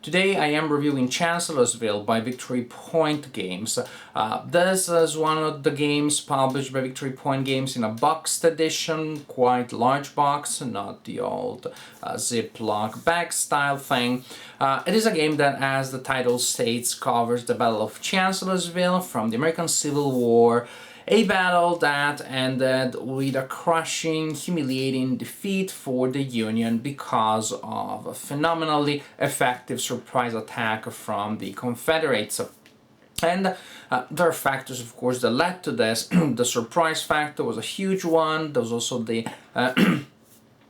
Today I am reviewing Chancellorsville by Victory Point Games. This is one of the games published by Victory Point Games in a boxed edition, quite large box, not the old Ziploc bag style thing. It is a game that, as the title states, covers the Battle of Chancellorsville from the American Civil War. A battle that ended with a crushing, humiliating defeat for the Union because of a phenomenally effective surprise attack from the Confederates. And there are factors, of course, that led to this. The surprise factor was a huge one. There was also the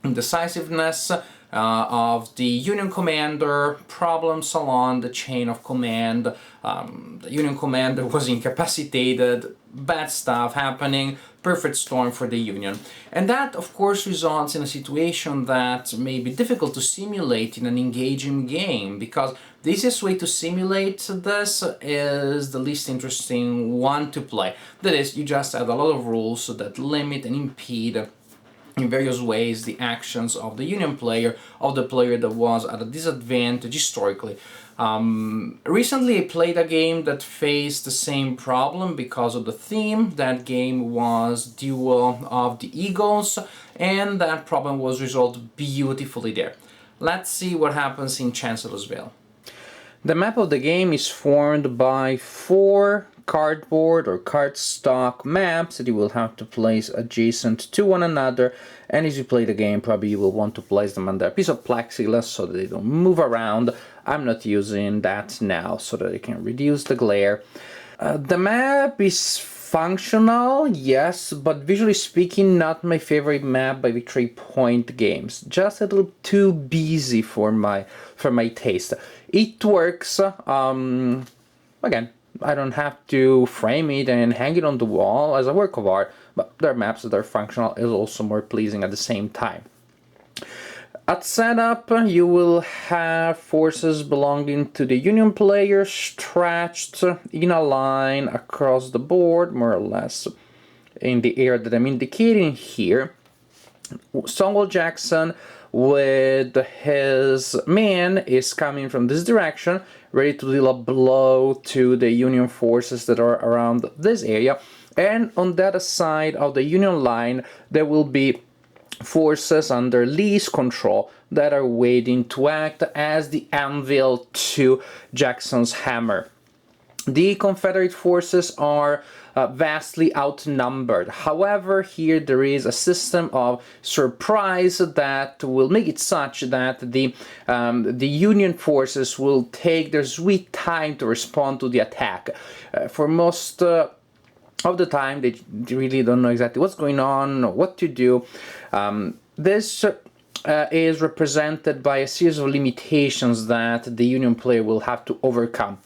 indecisiveness of the Union commander, problems along the chain of command. The Union commander was incapacitated, bad stuff happening, perfect storm for the Union. And that, of course, results in a situation that may be difficult to simulate in an engaging game, because the easiest way to simulate this is the least interesting one to play. That is, you just add a lot of rules that limit and impede in various ways the actions of the Union player, of the player that was at a disadvantage historically. Recently I played a game that faced the same problem because of the theme. That game was Duel of the Eagles, and that problem was resolved beautifully there. Let's see what happens in Chancellorsville. The map of the game is formed by 4 cardboard or cardstock maps that you will have to place adjacent to one another, and as you play the game probably you will want to place them under a piece of plexiglass so that they don't move around. I'm not using that now so that I can reduce the glare. The map is functional, yes, but visually speaking not my favorite map by Victory Point Games. Just a little too busy for my taste. It works, again, I don't have to frame it and hang it on the wall as a work of art, but their maps that are functional is also more pleasing at the same time. At setup, you will have forces belonging to the Union player stretched in a line across the board, more or less in the area that I'm indicating here. Stonewall Jackson with his men is coming from this direction, ready to deal a blow to the Union forces that are around this area. And on the other side of the Union line, there will be forces under Lee's control that are waiting to act as the anvil to Jackson's hammer. The Confederate forces are vastly outnumbered. However, here there is a system of surprise that will make it such that the Union forces will take their sweet time to respond to the attack. For most of the time, they really don't know exactly what's going on or what to do. This is represented by a series of limitations that the Union player will have to overcome.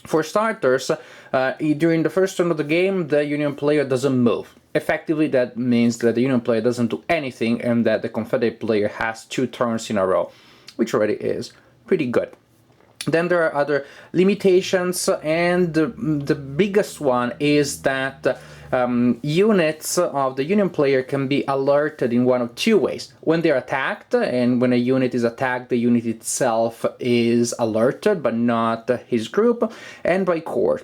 For starters, during the first turn of the game, the Union player doesn't move. Effectively, that means that the Union player doesn't do anything and that the Confederate player has 2 turns in a row, which already is pretty good. Then there are other limitations, and the biggest one is that units of the Union player can be alerted in one of 2 ways. When they're attacked, and when a unit is attacked, the unit itself is alerted, but not his group, and by corps.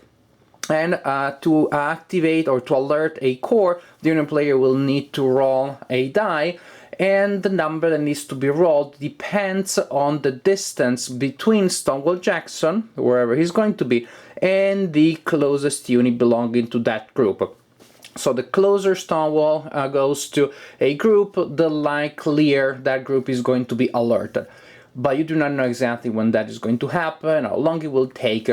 And to activate or to alert a corps, the Union player will need to roll a die, and the number that needs to be rolled depends on the distance between Stonewall Jackson, wherever he's going to be, and the closest unit belonging to that group. So the closer Stonewall goes to a group, the likelier that group is going to be alerted. But you do not know exactly when that is going to happen, how long it will take.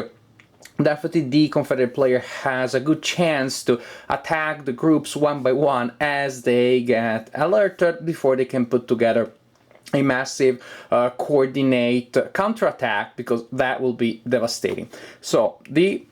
Definitely the Confederate player has a good chance to attack the groups one by one as they get alerted before they can put together a massive coordinate counterattack, because that will be devastating. So the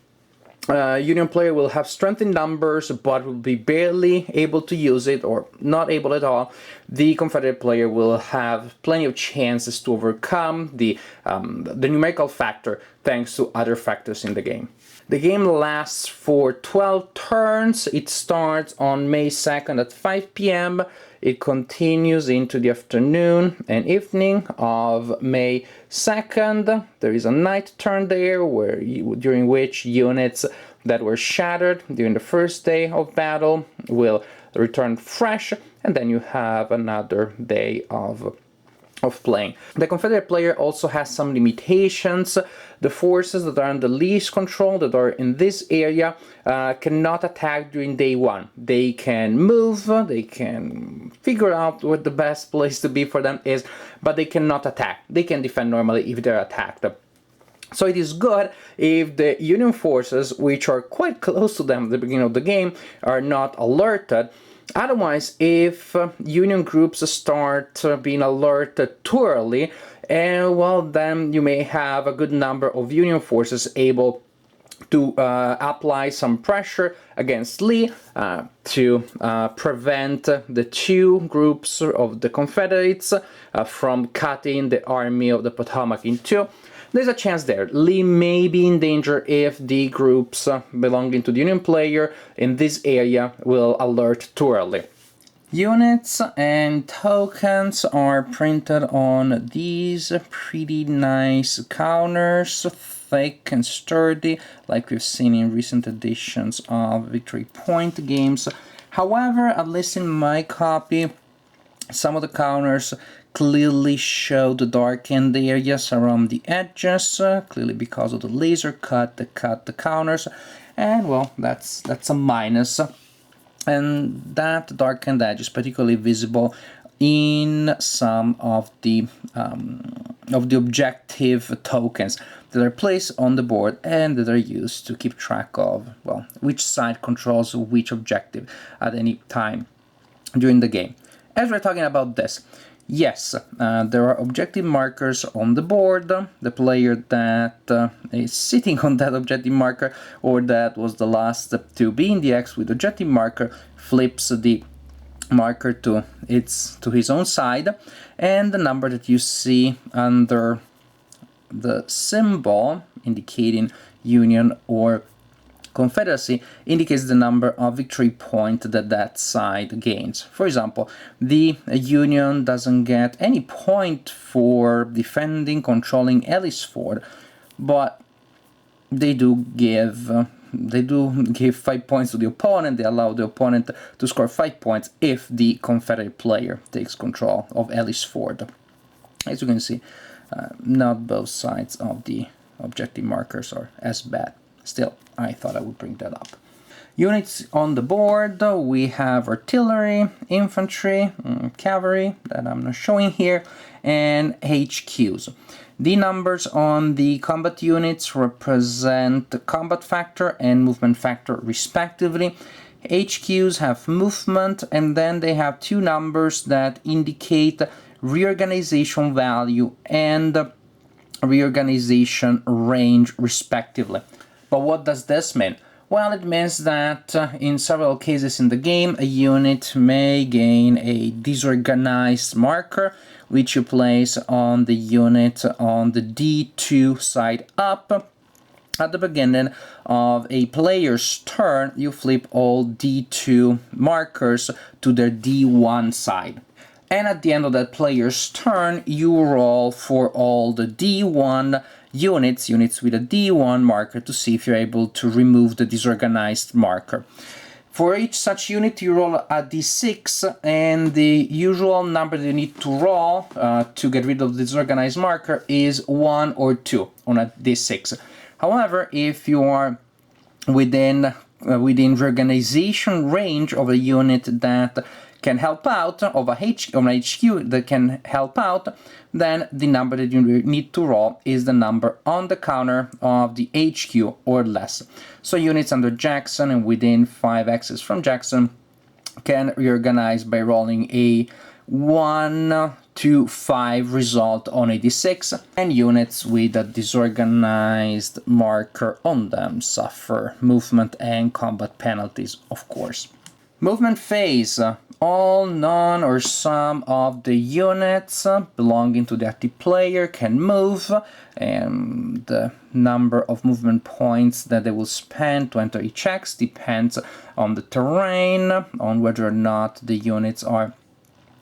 Union player will have strength in numbers but will be barely able to use it or not able at all. The Confederate player will have plenty of chances to overcome the numerical factor thanks to other factors in the game. The game lasts for 12 turns. It starts on May 2nd at 5 p.m. It continues into the afternoon and evening of May 2nd. There is a night turn there during which units that were shattered during the first day of battle will return fresh, and then you have another day of playing. The Confederate player also has some limitations. The forces that are under least control, that are in this area, cannot attack during day one. They can move, they can figure out what the best place to be for them is, but they cannot attack. They can defend normally if they're attacked. So it is good if the Union forces, which are quite close to them at the beginning of the game, are not alerted. Otherwise, if Union groups start being alerted too early, well, then you may have a good number of Union forces able to apply some pressure against Lee to prevent the two groups of the Confederates from cutting the Army of the Potomac in two. There's a chance there. Lee may be in danger if the groups belonging to the Union player in this area will alert too early. Units and tokens are printed on these pretty nice counters, thick and sturdy, like we've seen in recent editions of Victory Point games. However, at least in my copy, some of the counters clearly show the darkened areas around the edges, clearly because of the laser cut that cut the counters, and well, that's a minus. And that darkened edge is particularly visible in some of the objective tokens that are placed on the board and that are used to keep track of, well, which side controls which objective at any time during the game. As we're talking about this, yes, there are objective markers on the board. The player that is sitting on that objective marker, or that was the last to be in the X with objective marker, flips the marker to his own side, and the number that you see under the symbol indicating Union or Confederacy indicates the number of victory point that side gains. For example, the Union doesn't get any point for defending, controlling Ellis Ford, but they do give 5 points to the opponent. They allow the opponent to score 5 points if the Confederate player takes control of Ellis Ford. As you can see, not both sides of the objective markers are as bad. Still, I thought I would bring that up. Units on the board, we have artillery, infantry, cavalry, that I'm not showing here, and HQs. The numbers on the combat units represent the combat factor and movement factor respectively. HQs have movement, and then they have two numbers that indicate reorganization value and reorganization range respectively. But what does this mean? Well, it means that in several cases in the game, a unit may gain a disorganized marker, which you place on the unit on the D2 side up. At the beginning of a player's turn, you flip all D2 markers to their D1 side. And at the end of that player's turn, you roll for all the D1 units with a D1 marker to see if you're able to remove the disorganized marker. For each such unit, you roll a D6, and the usual number that you need to roll to get rid of the disorganized marker is 1 or 2 on a D6. However, if you are within reorganization range of a unit that can help out, of an HQ that can help out, then the number that you need to roll is the number on the counter of the HQ or less. So units under Jackson and within 5 axes from Jackson can reorganize by rolling a 1 to 5 result on a D6, and units with a disorganized marker on them suffer movement and combat penalties, of course. Movement phase. All, none, or some of the units belonging to the active player can move, and the number of movement points that they will spend to enter each X depends on the terrain, on whether or not the units are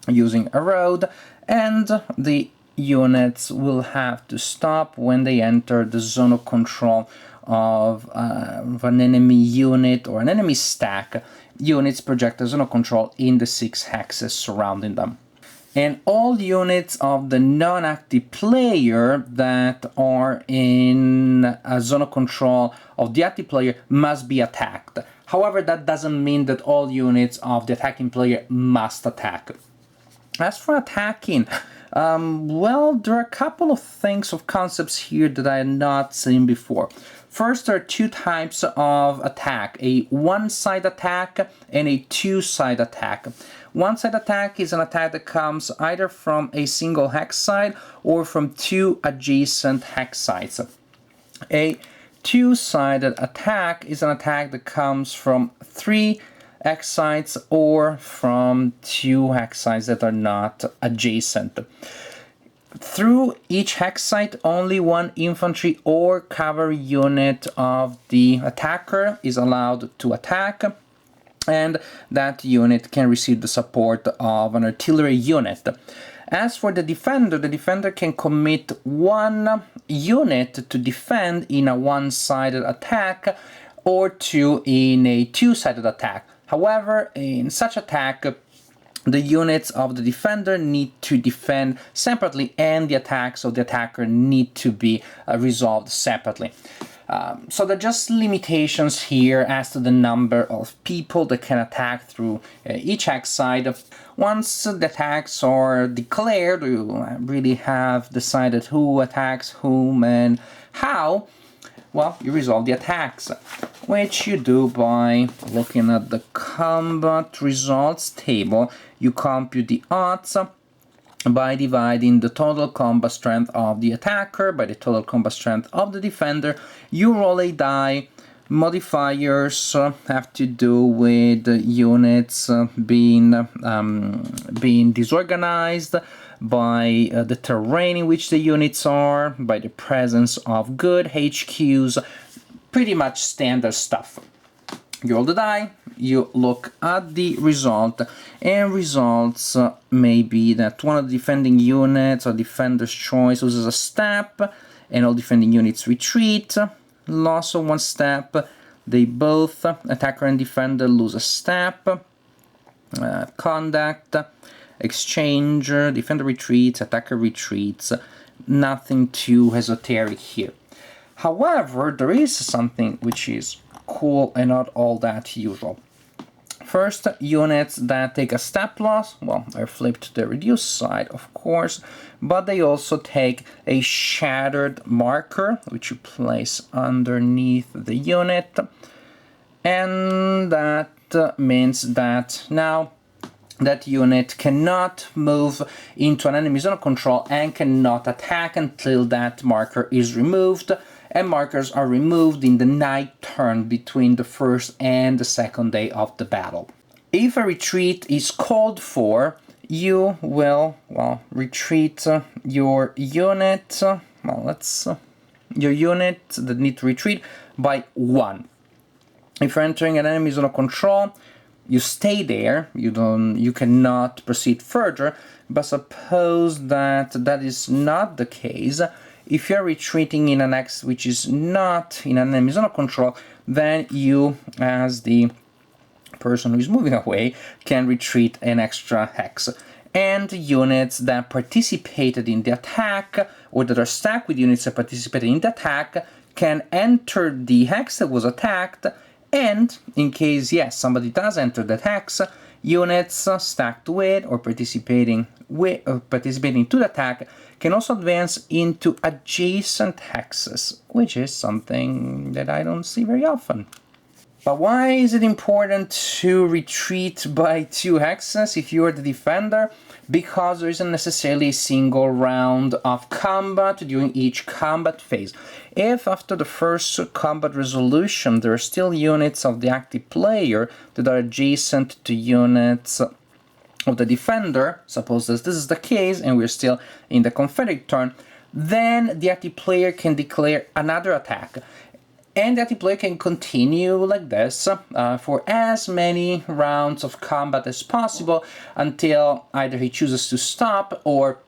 using a road, and the units will have to stop when they enter the zone of control of an enemy unit or an enemy stack. Units project a zone of control in the 6 hexes surrounding them. And all units of the non-active player that are in a zone of control of the active player must be attacked. However, that doesn't mean that all units of the attacking player must attack. As for attacking, well, there are a couple of things, of concepts here that I had not seen before. First, there are 2 types of attack, a one-side attack and a two-side attack. One-side attack is an attack that comes either from a single hex side or from 2 adjacent hex sides. A two-sided attack is an attack that comes from 3 hex sides or from 2 hex sides that are not adjacent. Through each hex site, only 1 infantry or cavalry unit of the attacker is allowed to attack, and that unit can receive the support of an artillery unit. As for the defender can commit 1 unit to defend in a one-sided attack or 2 in a two-sided attack. However, in such attack, the units of the defender need to defend separately, and the attacks of the attacker need to be resolved separately. So there are just limitations here as to the number of people that can attack through each hex side. Once the attacks are declared, you really have decided who attacks whom and how, well, you resolve the attacks, which you do by looking at the combat results table. You compute the odds by dividing the total combat strength of the attacker by the total combat strength of the defender. You roll a die. Modifiers have to do with units being disorganized, by the terrain in which the units are, by the presence of good HQs, pretty much standard stuff. You roll the die, you look at the result, and results may be that one of the defending units or defender's choice loses a step, and all defending units retreat. Loss of 1 step, they both, attacker and defender, lose a step. Conduct, exchange, defender retreats, attacker retreats. Nothing too esoteric here. However, there is something which is cool and not all that usual. First, units that take a step loss, well, are flipped to the reduced side, of course, but they also take a shattered marker, which you place underneath the unit, and that means that now that unit cannot move into an enemy zone of control and cannot attack until that marker is removed, and markers are removed in the night turn between the first and the second day of the battle. If a retreat is called for, you will, retreat your unit, your unit that need to retreat by 1. If you're entering an enemy zone of control, you stay there, you cannot proceed further, but suppose that is not the case. If you're retreating in an X which is not in an enemy zone of control, then you, as the person who is moving away, can retreat an extra hex. And units that participated in the attack, or that are stacked with units that participated in the attack, can enter the hex that was attacked, and in case, yes, somebody does enter that hex, units stacked with or participating to the attack can also advance into adjacent hexes, which is something that I don't see very often. But why is it important to retreat by 2 hexes if you are the defender? Because there isn't necessarily a single round of combat during each combat phase. If after the first combat resolution there are still units of the active player that are adjacent to units of the defender, suppose that this is the case and we're still in the Confederate turn, then the active player can declare another attack. And the active player can continue like this for as many rounds of combat as possible until either he chooses to stop or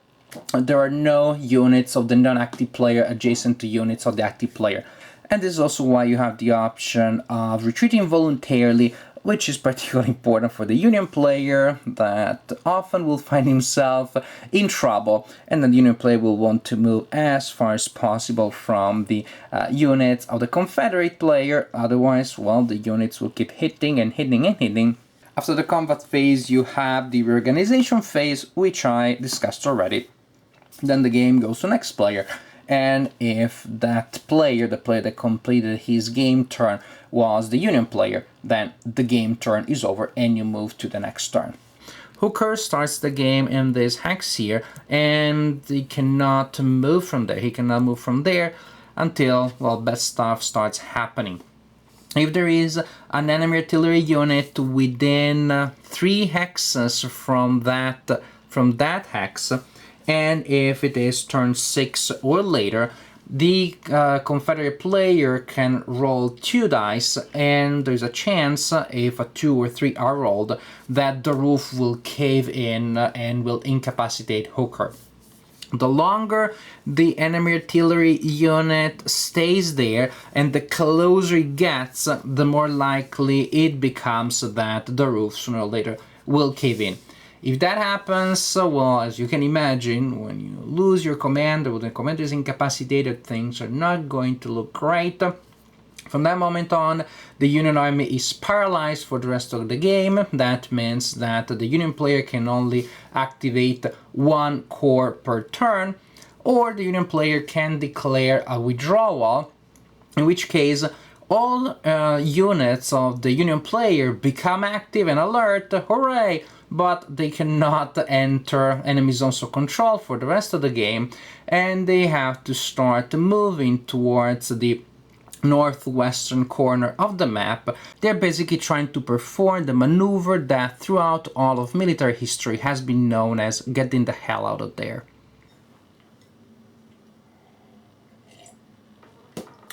there are no units of the non-active player adjacent to units of the active player. And this is also why you have the option of retreating voluntarily, which is particularly important for the Union player that often will find himself in trouble, and then the Union player will want to move as far as possible from the units of the Confederate player. Otherwise, well, the units will keep hitting and hitting and hitting. After the combat phase, you have the reorganization phase, which I discussed already. Then the game goes to the next player, and if that player, the player that completed his game turn, was the Union player, then the game turn is over and you move to the next turn. Hooker starts the game in this hex here, and he cannot move from there. He cannot move from there until, well, bad stuff starts happening. If there is an enemy artillery unit within 3 hexes from that hex, and if it is turn 6 or later, the Confederate player can roll 2 dice, and there's a chance, if a 2 or 3 are rolled, that the roof will cave in and will incapacitate Hooker. The longer the enemy artillery unit stays there and the closer it gets, the more likely it becomes that the roof sooner or later will cave in. If that happens, well, as you can imagine, when you lose your commander, when the commander is incapacitated, things are not going to look great. From that moment on, the Union army is paralyzed for the rest of the game. That means that the Union player can only activate 1 core per turn, or the Union player can declare a withdrawal, in which case all units of the Union player become active and alert, hooray! But they cannot enter enemy zones of control for the rest of the game, and they have to start moving towards the northwestern corner of the map. They're basically trying to perform the maneuver that throughout all of military history has been known as getting the hell out of there.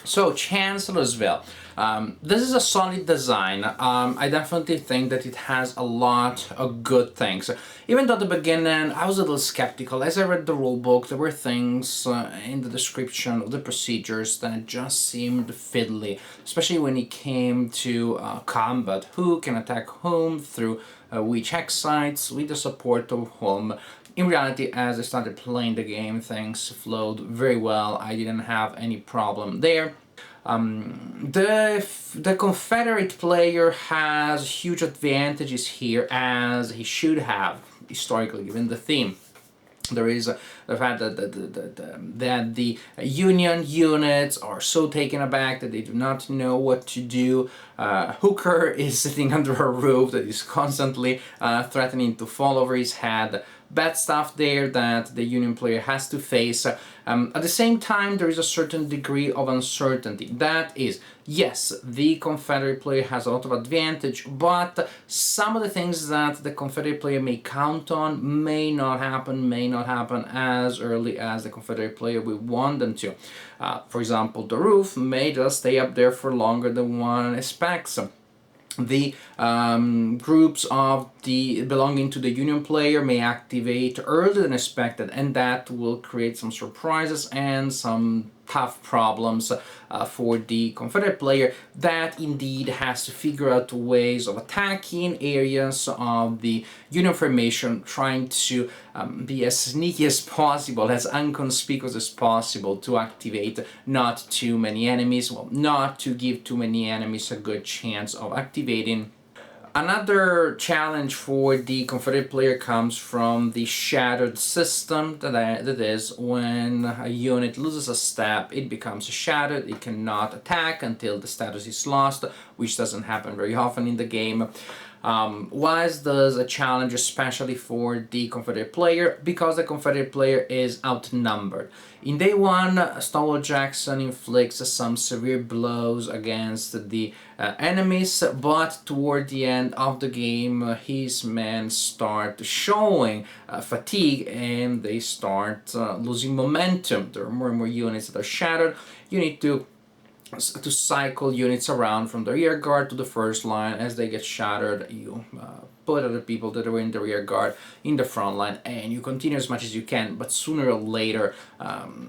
So, Chancellorsville. This is a solid design. I definitely think that it has a lot of good things. Even though at the beginning I was a little skeptical. As I read the rulebook, there were things in the description of the procedures that just seemed fiddly, especially when it came to combat. Who can attack whom, through which hex sites, with the support of whom. In reality, as I started playing the game, things flowed very well. I didn't have any problem there. The Confederate player has huge advantages here, as he should have, historically, given the theme. There is the fact that the Union units are so taken aback that they do not know what to do. Hooker is sitting under a roof that is constantly threatening to fall over his head. Bad stuff there that the Union player has to face. At the same time, there is a certain degree of uncertainty. That is, yes, the Confederate player has a lot of advantage, but some of the things that the Confederate player may count on may not happen as early as the Confederate player would want them to. For example, the roof may just stay up there for longer than one expects. The groups of the belonging to the Union player may activate earlier than expected, and that will create some surprises and some tough problems for the Confederate player that indeed has to figure out ways of attacking areas of the Union formation, trying to be as sneaky as possible, as inconspicuous as possible, to activate not too many enemies, well, not to give too many enemies a good chance of activating. Another challenge for the Confederate player comes from the shattered system, that is, when a unit loses a step, it becomes shattered, it cannot attack until the status is lost, which doesn't happen very often in the game. Why is this a challenge, especially for the Confederate player? Because the Confederate player is outnumbered. In day 1, Stonewall Jackson inflicts some severe blows against the enemies, but toward the end of the game, his men start showing fatigue and they start losing momentum. There are more and more units that are shattered. You need to to cycle units around from the rear guard to the first line. As they get shattered, you put other people that are in the rear guard in the front line, and you continue as much as you can. But sooner or later,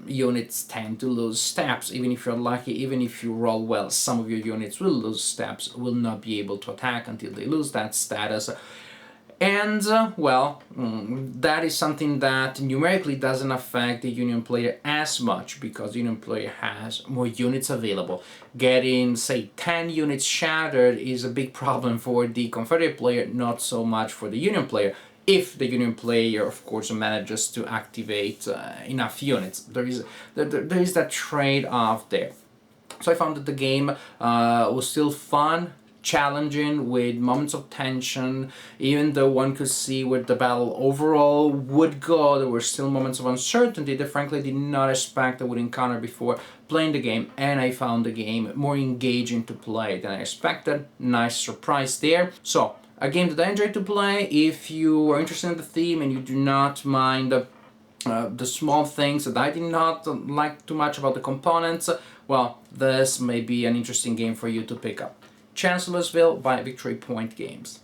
units tend to lose steps. Even if you're lucky, even if you roll well, some of your units will lose steps, will not be able to attack until they lose that status. And, that is something that numerically doesn't affect the Union player as much, because the Union player has more units available. Getting, say, 10 units shattered is a big problem for the Confederate player, not so much for the Union player, if the Union player, of course, manages to activate enough units. There is that trade-off there. So I found that the game was still fun, challenging, with moments of tension. Even though one could see where the battle overall would go, there were still moments of uncertainty that frankly I did not expect I would encounter before playing the game, and I found the game more engaging to play than I expected. Nice surprise there. So, a game that I enjoyed to play. If you are interested in the theme and you do not mind the small things that I did not like too much about the components, well, this may be an interesting game for you to pick up. Chancellorsville by Victory Point Games.